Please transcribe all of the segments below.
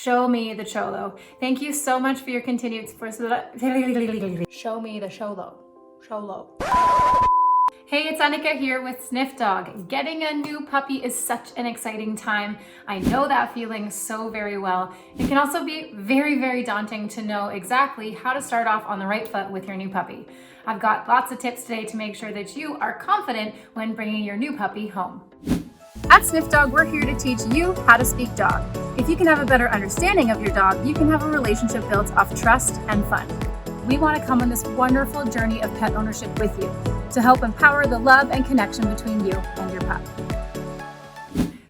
Show me the cholo. Thank you so much for your continued support. Show me the cholo. Cholo. Hey, it's Annika here with Sniffdog. Getting a new puppy is such an exciting time. I know that feeling so very well. It can also be very, very daunting to know exactly how to start off on the right foot with your new puppy. I've got lots of tips today to make sure that you are confident when bringing your new puppy home. At Sniffdog, we're here to teach you how to speak dog. If you can have a better understanding of your dog, you can have a relationship built off trust and fun. We want to come on this wonderful journey of pet ownership with you to help empower the love and connection between you and your pup.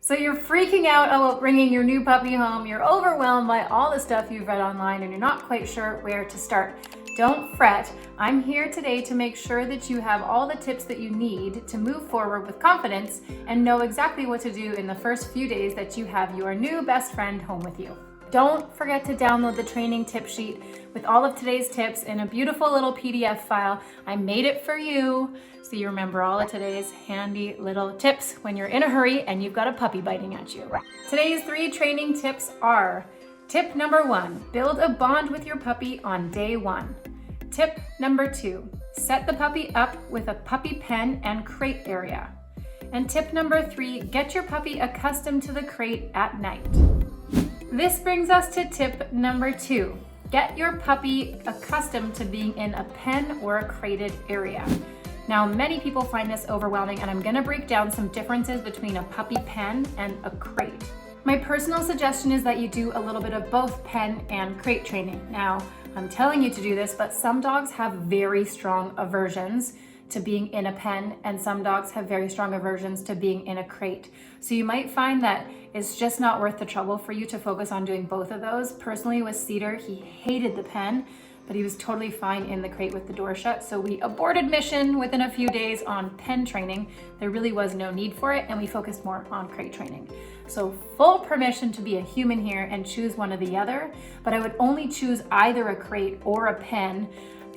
So you're freaking out about bringing your new puppy home, you're overwhelmed by all the stuff you've read online, and you're not quite sure where to start. Don't fret. I'm here today to make sure that you have all the tips that you need to move forward with confidence and know exactly what to do in the first few days that you have your new best friend home with you. Don't forget to download the training tip sheet with all of today's tips in a beautiful little PDF file. I made it for you so you remember all of today's handy little tips when you're in a hurry and you've got a puppy biting at you. Today's 3 training tips are: tip number 1, build a bond with your puppy on day 1. Tip number 2, set the puppy up with a puppy pen and crate area. And tip number 3, get your puppy accustomed to the crate at night. This brings us to tip number 2. Get your puppy accustomed to being in a pen or a crated area. Now, many people find this overwhelming, and I'm gonna break down some differences between a puppy pen and a crate. My personal suggestion is that you do a little bit of both pen and crate training. Now, I'm telling you to do this, but some dogs have very strong aversions to being in a pen, and some dogs have very strong aversions to being in a crate. So you might find that it's just not worth the trouble for you to focus on doing both of those. Personally, with Cedar, he hated the pen, but he was totally fine in the crate with the door shut. So we aborted mission within a few days on pen training. There really was no need for it, and we focused more on crate training. So full permission to be a human here and choose one or the other, but I would only choose either a crate or a pen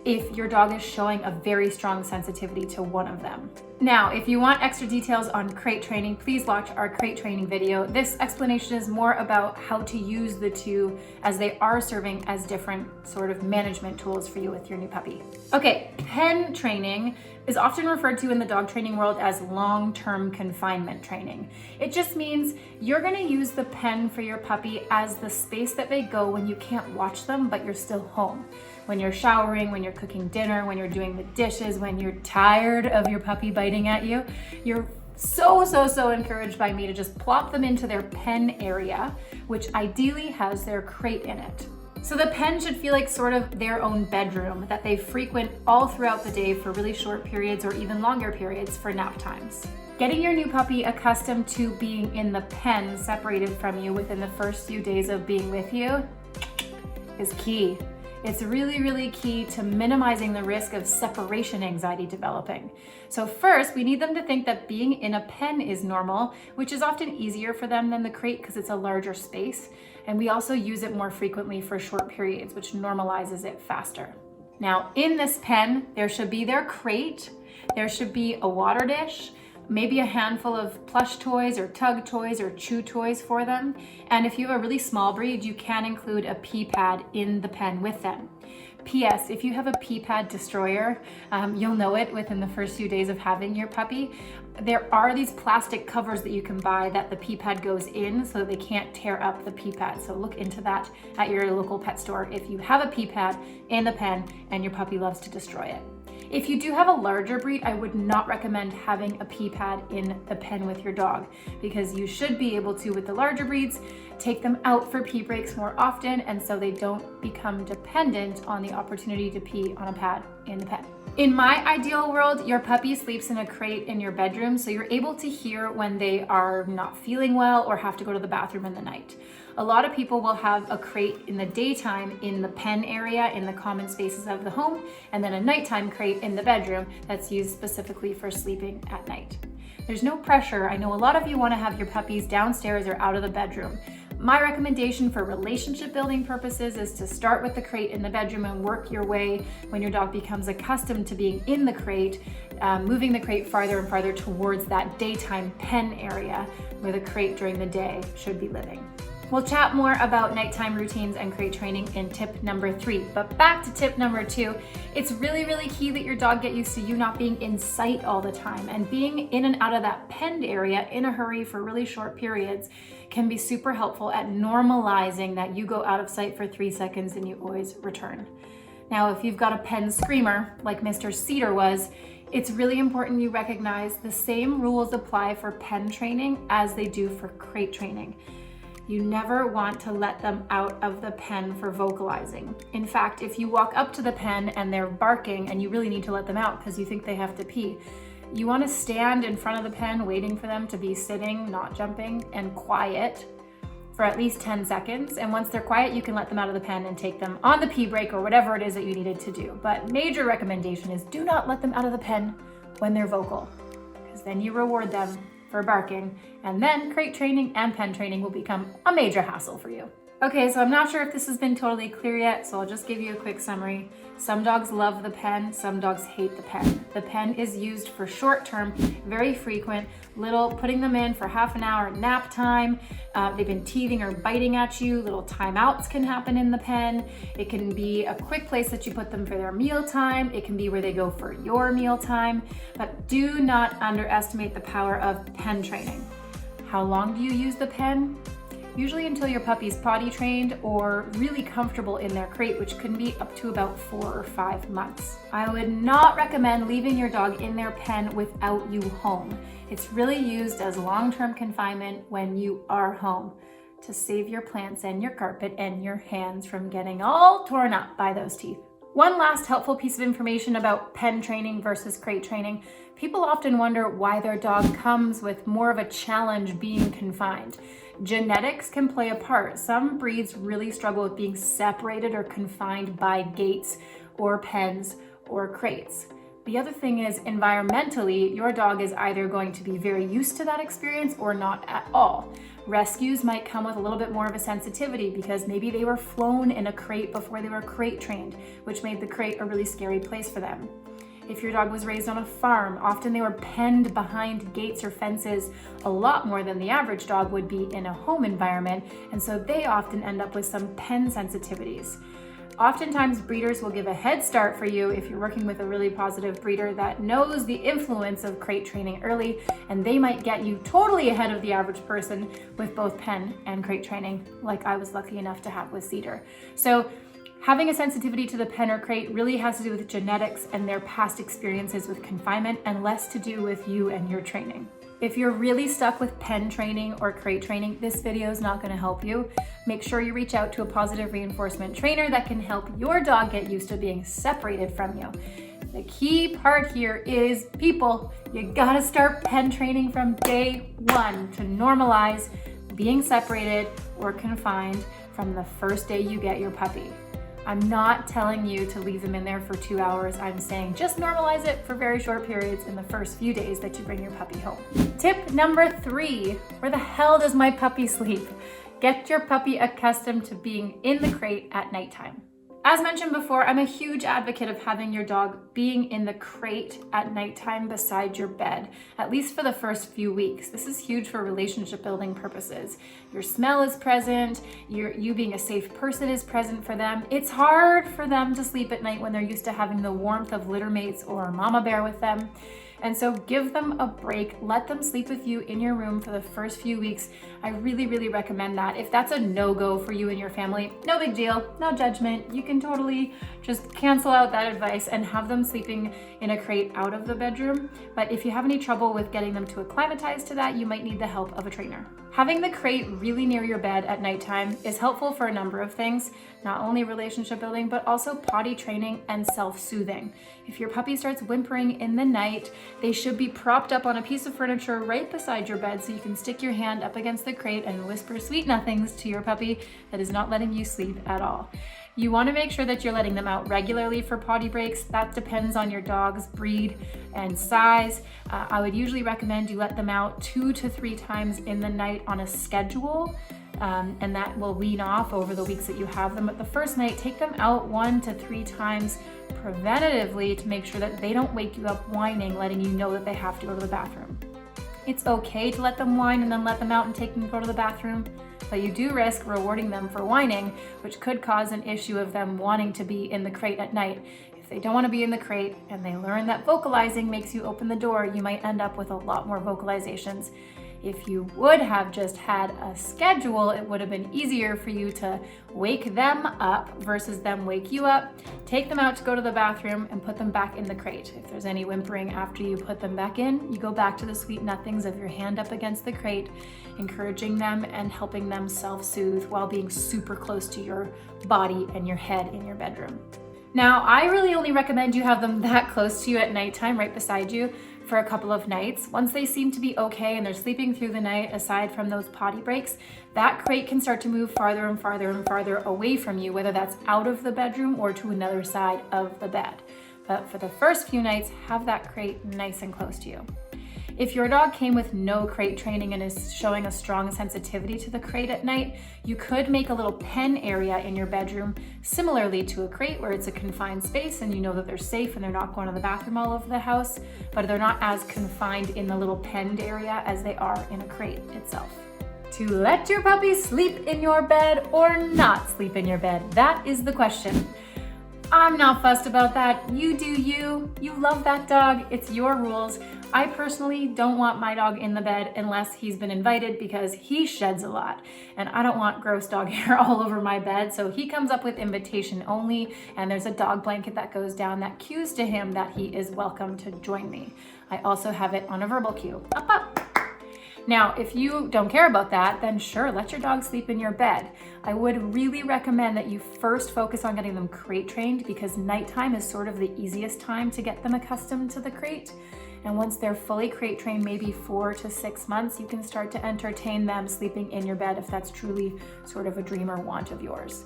if your dog is showing a very strong sensitivity to one of them. Now, if you want extra details on crate training, please watch our crate training video. This explanation is more about how to use the two, as they are serving as different sort of management tools for you with your new puppy. Okay, pen training is often referred to in the dog training world as long-term confinement training. It just means you're gonna use the pen for your puppy as the space that they go when you can't watch them, but you're still home. When you're showering, when you're cooking dinner, when you're doing the dishes, when you're tired of your puppy biting at you, you're so encouraged by me to just plop them into their pen area, which ideally has their crate in it. So the pen should feel like sort of their own bedroom that they frequent all throughout the day for really short periods or even longer periods for nap times. Getting your new puppy accustomed to being in the pen separated from you within the first few days of being with you is key. It's really key to minimizing the risk of separation anxiety developing. So first, we need them to think that being in a pen is normal, which is often easier for them than the crate because it's a larger space. And we also use it more frequently for short periods, which normalizes it faster. Now, in this pen, there should be their crate, there should be a water dish, maybe a handful of plush toys or tug toys or chew toys for them. And if you have a really small breed, you can include a pee pad in the pen with them. P.S. If you have a pee pad destroyer, you'll know it within the first few days of having your puppy. There are these plastic covers that you can buy that the pee pad goes in so that they can't tear up the pee pad. So look into that at your local pet store if you have a pee pad in the pen and your puppy loves to destroy it. If you do have a larger breed, I would not recommend having a pee pad in the pen with your dog, because you should be able to, with the larger breeds, take them out for pee breaks more often, and so they don't become dependent on the opportunity to pee on a pad in the pen. In my ideal world, your puppy sleeps in a crate in your bedroom, so you're able to hear when they are not feeling well or have to go to the bathroom in the night. A lot of people will have a crate in the daytime in the pen area in the common spaces of the home, and then a nighttime crate in the bedroom that's used specifically for sleeping at night. There's no pressure. I know a lot of you want to have your puppies downstairs or out of the bedroom. My recommendation for relationship building purposes is to start with the crate in the bedroom and work your way when your dog becomes accustomed to being in the crate, moving the crate farther and farther towards that daytime pen area where the crate during the day should be living. We'll chat more about nighttime routines and crate training in tip number 3. But back to tip number 2, it's really, really key that your dog get used to you not being in sight all the time, and being in and out of that penned area in a hurry for really short periods can be super helpful at normalizing that you go out of sight for 3 seconds and you always return. Now, if you've got a pen screamer like Mr. Cedar was, it's really important you recognize the same rules apply for pen training as they do for crate training. You never want to let them out of the pen for vocalizing. In fact, if you walk up to the pen and they're barking and you really need to let them out because you think they have to pee, you want to stand in front of the pen waiting for them to be sitting, not jumping, and quiet for at least 10 seconds. And once they're quiet, you can let them out of the pen and take them on the pee break or whatever it is that you needed to do. But major recommendation is do not let them out of the pen when they're vocal, because then you reward them for barking, and then crate training and pen training will become a major hassle for you. Okay, so I'm not sure if this has been totally clear yet, so I'll just give you a quick summary. Some dogs love the pen, some dogs hate the pen. The pen is used for short-term, very frequent, little putting them in for half an hour nap time. They've been teething or biting at you, little timeouts can happen in the pen. It can be a quick place that you put them for their meal time. It can be where they go for your meal time, but do not underestimate the power of pen training. How long do you use the pen? Usually until your puppy's potty trained or really comfortable in their crate, which can be up to about 4 or 5 months. I would not recommend leaving your dog in their pen without you home. It's really used as long-term confinement when you are home to save your plants and your carpet and your hands from getting all torn up by those teeth. One last helpful piece of information about pen training versus crate training. People often wonder why their dog comes with more of a challenge being confined. Genetics can play a part. Some breeds really struggle with being separated or confined by gates or pens or crates. The other thing is, environmentally, your dog is either going to be very used to that experience or not at all. Rescues might come with a little bit more of a sensitivity because maybe they were flown in a crate before they were crate trained, which made the crate a really scary place for them. If your dog was raised on a farm, often they were penned behind gates or fences a lot more than the average dog would be in a home environment, and so they often end up with some pen sensitivities. Oftentimes, breeders will give a head start for you if you're working with a really positive breeder that knows the influence of crate training early, and they might get you totally ahead of the average person with both pen and crate training, like I was lucky enough to have with Cedar. So having a sensitivity to the pen or crate really has to do with genetics and their past experiences with confinement, and less to do with you and your training. If you're really stuck with pen training or crate training, this video is not going to help you. Make sure you reach out to a positive reinforcement trainer that can help your dog get used to being separated from you. The key part here is people. You gotta start pen training from day one to normalize being separated or confined from the first day you get your puppy. I'm not telling you to leave them in there for 2 hours. I'm saying just normalize it for very short periods in the first few days that you bring your puppy home. Tip number 3, where the hell does my puppy sleep? Get your puppy accustomed to being in the crate at nighttime. As mentioned before, I'm a huge advocate of having your dog being in the crate at nighttime beside your bed, at least for the first few weeks. This is huge for relationship building purposes. Your smell is present, you being a safe person is present for them. It's hard for them to sleep at night when they're used to having the warmth of litter mates or mama bear with them. And so give them a break, let them sleep with you in your room for the first few weeks. I really, really recommend that. If that's a no-go for you and your family, no big deal, no judgment. You can totally just cancel out that advice and have them sleeping in a crate out of the bedroom. But if you have any trouble with getting them to acclimatize to that, you might need the help of a trainer. Having the crate really near your bed at nighttime is helpful for a number of things, not only relationship building, but also potty training and self-soothing. If your puppy starts whimpering in the night, they should be propped up on a piece of furniture right beside your bed so you can stick your hand up against the crate and whisper sweet nothings to your puppy that is not letting you sleep at all. You want to make sure that you're letting them out regularly for potty breaks. That depends on your dog's breed and size. I would usually recommend you let them out 2 to 3 times in the night on a schedule, and that will wean off over the weeks that you have them. But the first night, take them out 1 to 3 times preventatively to make sure that they don't wake you up whining, letting you know that they have to go to the bathroom. It's okay to let them whine and then let them out and take them to go to the bathroom, but you do risk rewarding them for whining, which could cause an issue of them wanting to be in the crate at night. If they don't want to be in the crate and they learn that vocalizing makes you open the door, you might end up with a lot more vocalizations. If you would have just had a schedule, it would have been easier for you to wake them up versus them wake you up, take them out to go to the bathroom and put them back in the crate. If there's any whimpering after you put them back in, you go back to the sweet nothings of your hand up against the crate, encouraging them and helping them self-soothe while being super close to your body and your head in your bedroom. Now, I really only recommend you have them that close to you at nighttime, right beside you, for a couple of nights. Once they seem to be okay and they're sleeping through the night, aside from those potty breaks, that crate can start to move farther and farther and farther away from you, whether that's out of the bedroom or to another side of the bed. But for the first few nights, have that crate nice and close to you. If your dog came with no crate training and is showing a strong sensitivity to the crate at night, you could make a little pen area in your bedroom similarly to a crate where it's a confined space and you know that they're safe and they're not going to the bathroom all over the house, but they're not as confined in the little penned area as they are in a crate itself. To let your puppy sleep in your bed or not sleep in your bed, that is the question. I'm not fussed about that. You do you. You love that dog. It's your rules. I personally don't want my dog in the bed unless he's been invited because he sheds a lot and I don't want gross dog hair all over my bed. So he comes up with invitation only, and there's a dog blanket that goes down that cues to him that he is welcome to join me. I also have it on a verbal cue. Up, up. Now, if you don't care about that, then sure, let your dog sleep in your bed. I would really recommend that you first focus on getting them crate trained because nighttime is sort of the easiest time to get them accustomed to the crate. And once they're fully crate trained, maybe 4 to 6 months, you can start to entertain them sleeping in your bed if that's truly sort of a dream or want of yours.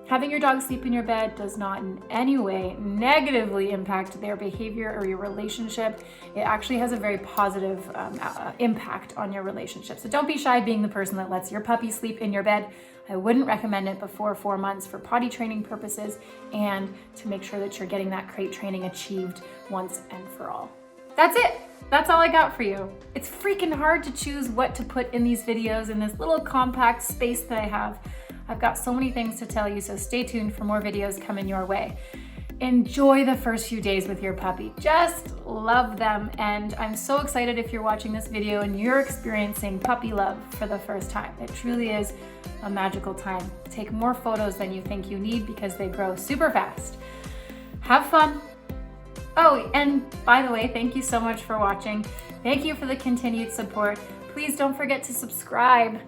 Having your dog sleep in your bed does not in any way negatively impact their behavior or your relationship. It actually has a very positive impact on your relationship. So don't be shy being the person that lets your puppy sleep in your bed. I wouldn't recommend it before 4 months for potty training purposes and to make sure that you're getting that crate training achieved once and for all. That's it. That's all I got for you. It's freaking hard to choose what to put in these videos in this little compact space that I have. I've got so many things to tell you, so stay tuned for more videos coming your way. Enjoy the first few days with your puppy. Just love them. And I'm so excited if you're watching this video and you're experiencing puppy love for the first time. It truly is a magical time. Take more photos than you think you need because they grow super fast. Have fun. Oh, and by the way, thank you so much for watching. Thank you for the continued support. Please don't forget to subscribe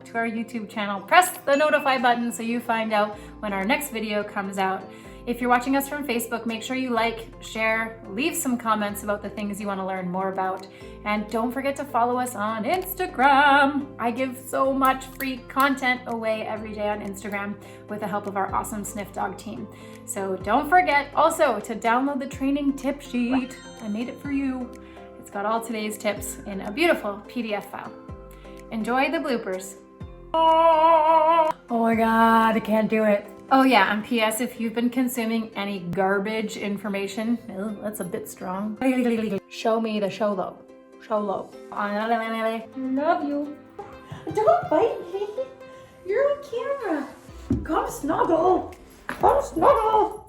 to our YouTube channel. Press the notify button so you find out when our next video comes out. If you're watching us from Facebook, make sure you like, share, leave some comments about the things you want to learn more about. And don't forget to follow us on Instagram. I give so much free content away every day on Instagram with the help of our awesome Sniffdog team. So don't forget also to download the training tip sheet. I made it for you. It's got all today's tips in a beautiful PDF file. Enjoy the bloopers. Oh my God, I can't do it. Oh yeah, and P.S. if you've been consuming any garbage information, that's a bit strong. Show me the show though. Show low. Love you. Don't bite me. You're on camera. Come snuggle. Come snuggle.